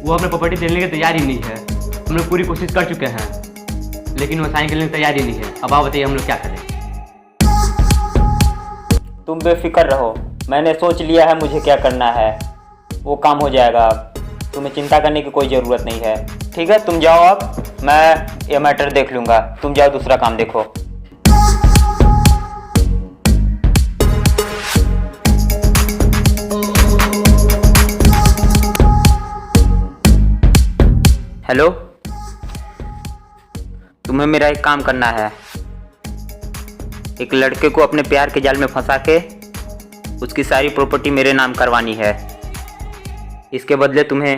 वो हमें प्रॉपर्टी देने के तैयार ही नहीं है। हम लोग पूरी कोशिश कर चुके हैं लेकिन वो साइन करने के तैयार ही नहीं है। अब आप बताइए हम लोग क्या करें। तुम बेफिक्र रहो, मैंने सोच लिया है मुझे क्या करना है, वो काम हो जाएगा। तुम्हें चिंता करने की कोई ज़रूरत नहीं है। ठीक है, तुम जाओ, अब मैं ये मैटर देख लूँगा। तुम जाओ, दूसरा काम देखो। हेलो, तुम्हें मेरा एक काम करना है। एक लड़के को अपने प्यार के जाल में फंसा के उसकी सारी प्रॉपर्टी मेरे नाम करवानी है। इसके बदले तुम्हें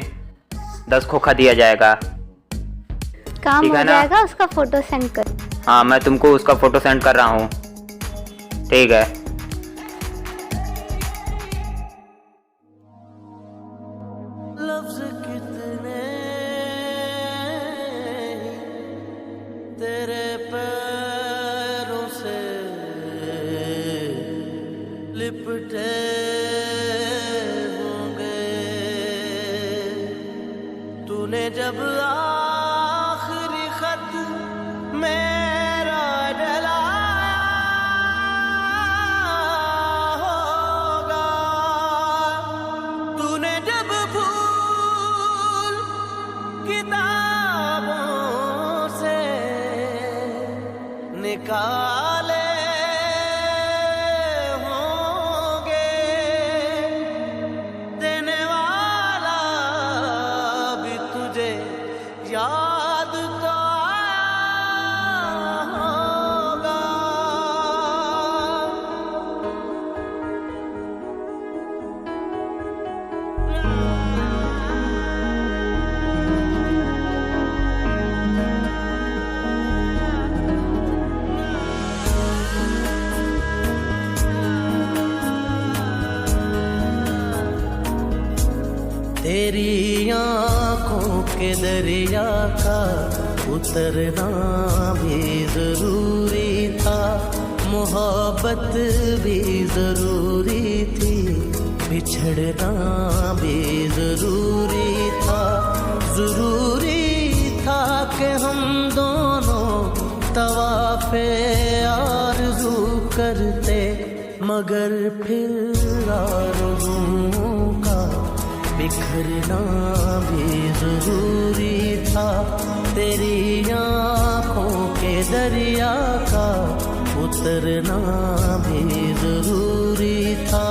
10 खोखा दिया जाएगा। काम हो जाएगा, उसका फोटो सेंड कर। हाँ, मैं तुमको उसका फोटो सेंड कर रहा हूँ। ठीक है। लफ्ज़ कितने तेरे पैरों से लिपटे होंगे, तूने जब आखिरी खत मेरा डलाया होगा, तूने जब फूल किताबों से निकाले होंगे, देने वाला भी तुझे याद तो आया होगा। तेरी आँखों के दरिया का उतरना भी जरूरी था, मोहब्बत भी जरूरी थी, बिछड़ना भी जरूरी था। जरूरी था कि हम दोनों तवाफ़े आरज़ू करते, मगर फिर आरज़ुओं का बिखरना भी जरूरी था। तेरी आँखों के दरिया का उतरना भी जरूरी था।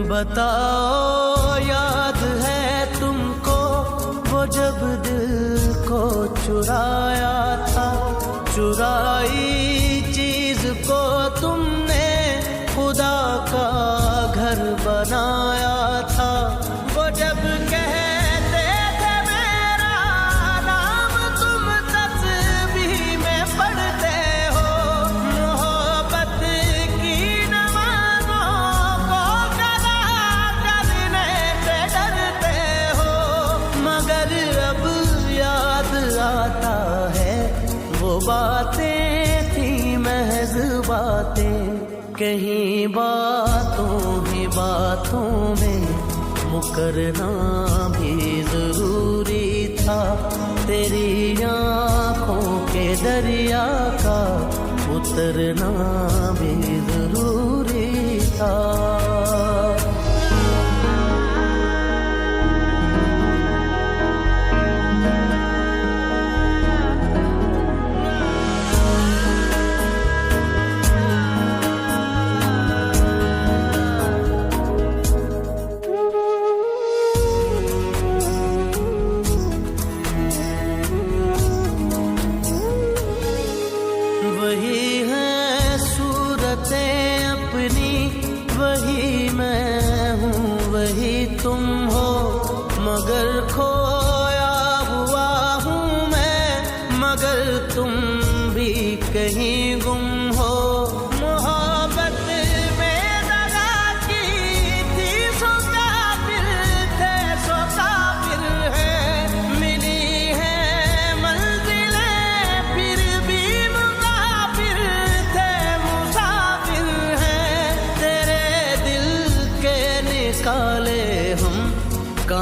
बताओ, याद है तुमको वो जब दिल को चुराया था, चुराई चीज को तुमने खुदा का घर बनाया था। वो जब कहते थे मेरा नाम तुम तस्बीह में पढ़ते हो, मोहब्बत की नमाज़ों को आता है वो बातें थी महज बातें, कहीं बातों ही बातों में मुकरना भी जरूरी था। तेरी आँखों के दरिया का उतरना भी जरूरी था। वही है सूरतें अपनी, वही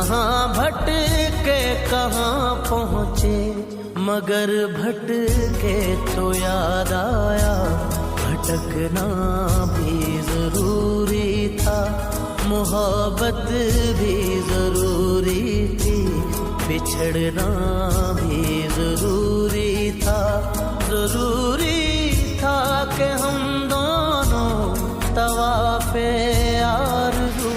कहाँ भटके कहाँ पहुँचे, मगर भटके तो याद आया, भटकना भी जरूरी था, मोहब्बत भी जरूरी थी, बिछड़ना भी जरूरी था, जरूरी था कि हम दोनों तवाफ़े आरज़ू।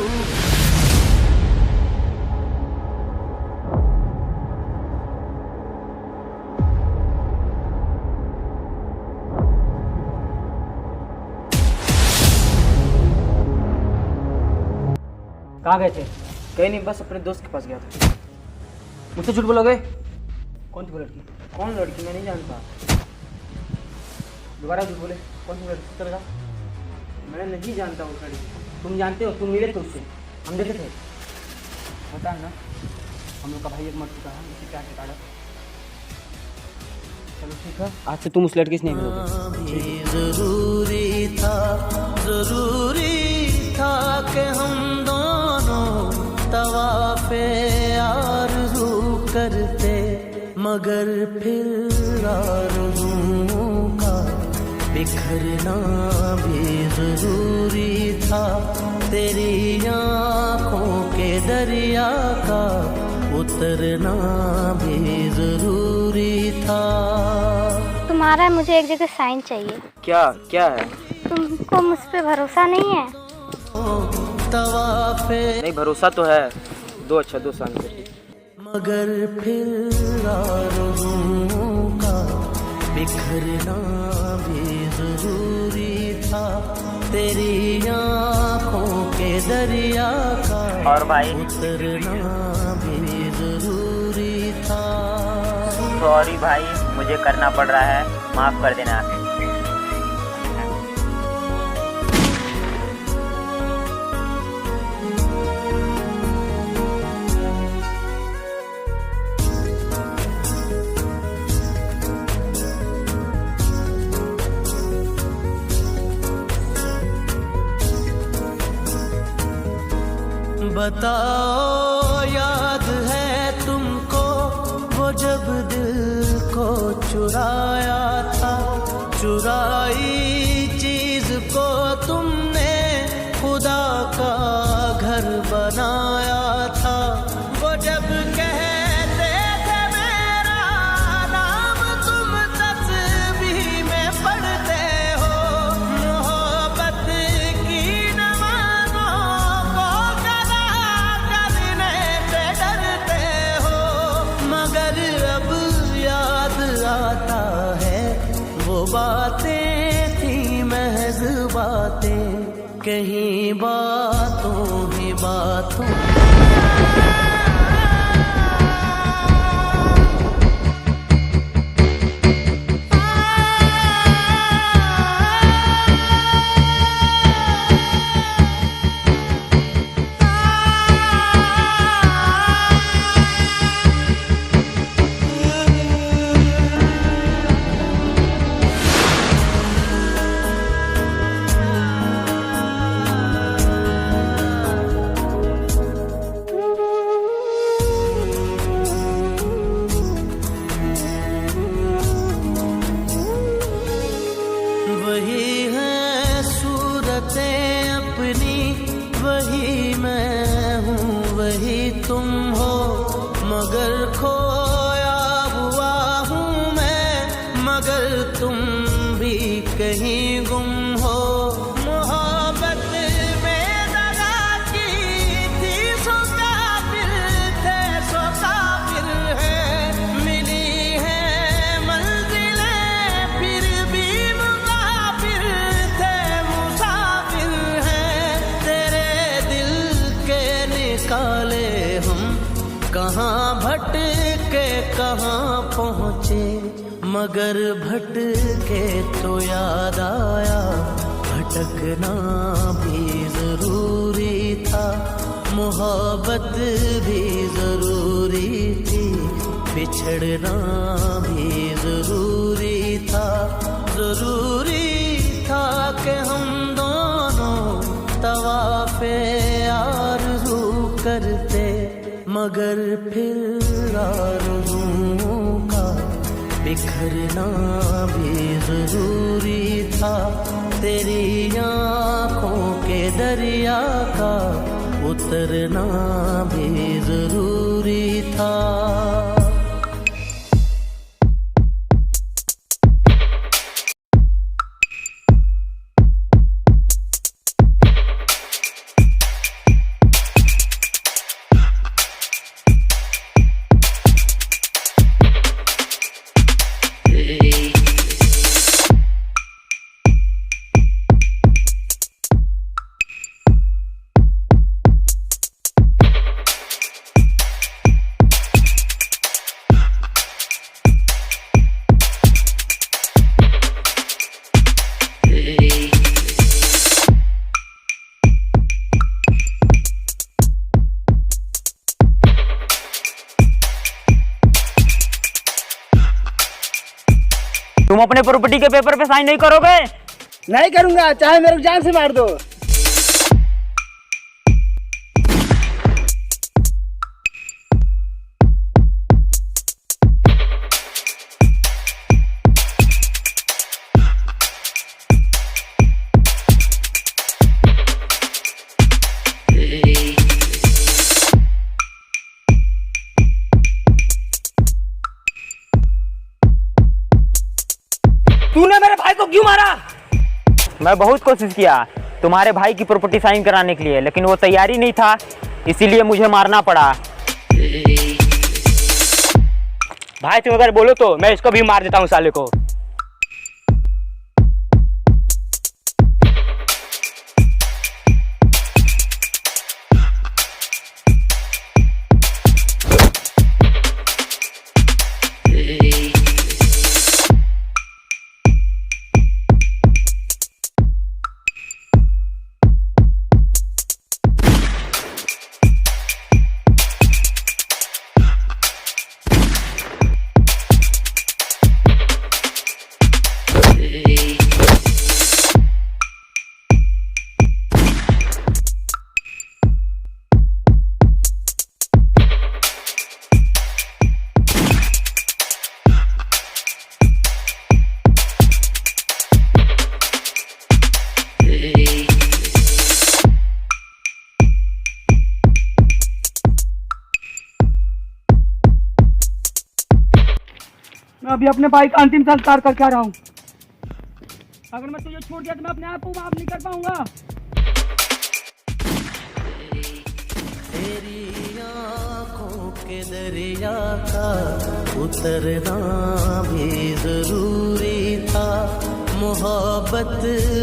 कहाँ गए थे? कहीं नहीं, बस अपने दोस्त के पास गया था। मुझसे झूठ बोलोगे? कौन थी वो लड़की? कौन लड़की? मैं नहीं जानता। दोबारा झूठ बोले। कौन सी लड़की? चल रहा मैं नहीं जानता वो लड़की। तुम जानते हो? तुम मिले थे उससे? हम देखे थे? पता है ना, हम लोग का भाई एक मर चुका है, इसी प्यार के कारण। चलो ठीक है, आज से तुम उस लड़की से नहीं मिलोगे। जरूरी था, जरूरी था कि हम दोनों तवाफ़े आरज़ू करते, मगर फिर आरज़ुओं का बिखरना भी जरूरी था, तेरी आँखों के दरिया का उतरना भी जरूरी था। तुम्हारा मुझे एक जगह साइन चाहिए। क्या? क्या है? तुमको मुझ पे भरोसा नहीं है? तवाफ़े नहीं, भरोसा तो है। दो अच्छा दो साल के, मगर फिर आरज़ुओं का बिखरना भी जरूरी था, तेरी आँखों के दरिया का और भाई उतरना भी जरूरी था। सॉरी भाई, मुझे करना पड़ रहा है, माफ़ कर देना। बताओ याद है तुमको वो जब दिल को चुराया था, चुराई चीज को तुमने खुदा का घर बनाया था, वो जब कहते थे मेरा नाम तुम तस्बीह में पढ़ते हो, मोहब्बत की नमाज़ों को कदा करने से डरते हो, मगर अब याद आता है वो बातें थी महज़ बातें, कहीं बातों ही बातों। वही है सूरतें अपनी, वही मैं हूँ वही तुम हो, मगर खोया हुआ हूँ मैं, मगर तुम भी कहीं गुम हो, मोहब्बत में दगा की थी सो काफिर थे, सो काफिर है, मिली है मंजिलें फिर भी मुसाफिर थे, मुसाफिर हैं, तेरे दिल के निकाले हम, कहाँ भटके कहाँ पहुँचे, मगर भटके तो याद आया, भटकना भी जरूरी था, मोहब्बत भी जरूरी थी, बिछड़ना भी जरूरी था, जरूरी था कि हम दोनों तवाफ़े आरज़ू करते, मगर फिर आरज़ुओं का बिखरना भी जरूरी था, तेरी आँखों के दरिया का उतरना भी जरूरी था। तुम अपने प्रॉपर्टी के पेपर पे साइन नहीं करोगे? नहीं करूंगा, चाहे मेरे को जान से मार दो। तूने मेरे भाई को क्यों मारा? मैं बहुत कोशिश किया तुम्हारे भाई की प्रॉपर्टी साइन कराने के लिए, लेकिन वो तैयारी नहीं था, इसीलिए मुझे मारना पड़ा। भाई तुम अगर बोलो तो मैं इसको भी मार देता हूँ साले को। मैं अभी अपने भाई का अंतिम संस्कार करके आ रहा हूँ। अगर मैं तुझे छोड़ दिया तो मैं अपने आप को माफ नहीं कर पाऊंगा। तेरी आँखों के दरिया का उतरना भी जरूरी था, मोहब्बत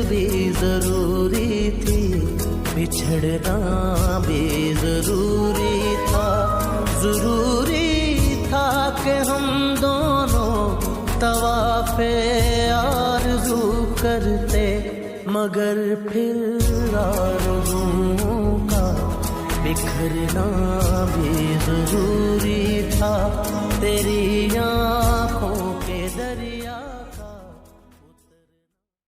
भी जरूरी थी, बिछड़ना भी जरूरी था। जरूरी था कि हम दोनों तवाफ़े आरज़ू करते, मगर फिर आरज़ुओं का बिखरना भी जरूरी था, तेरी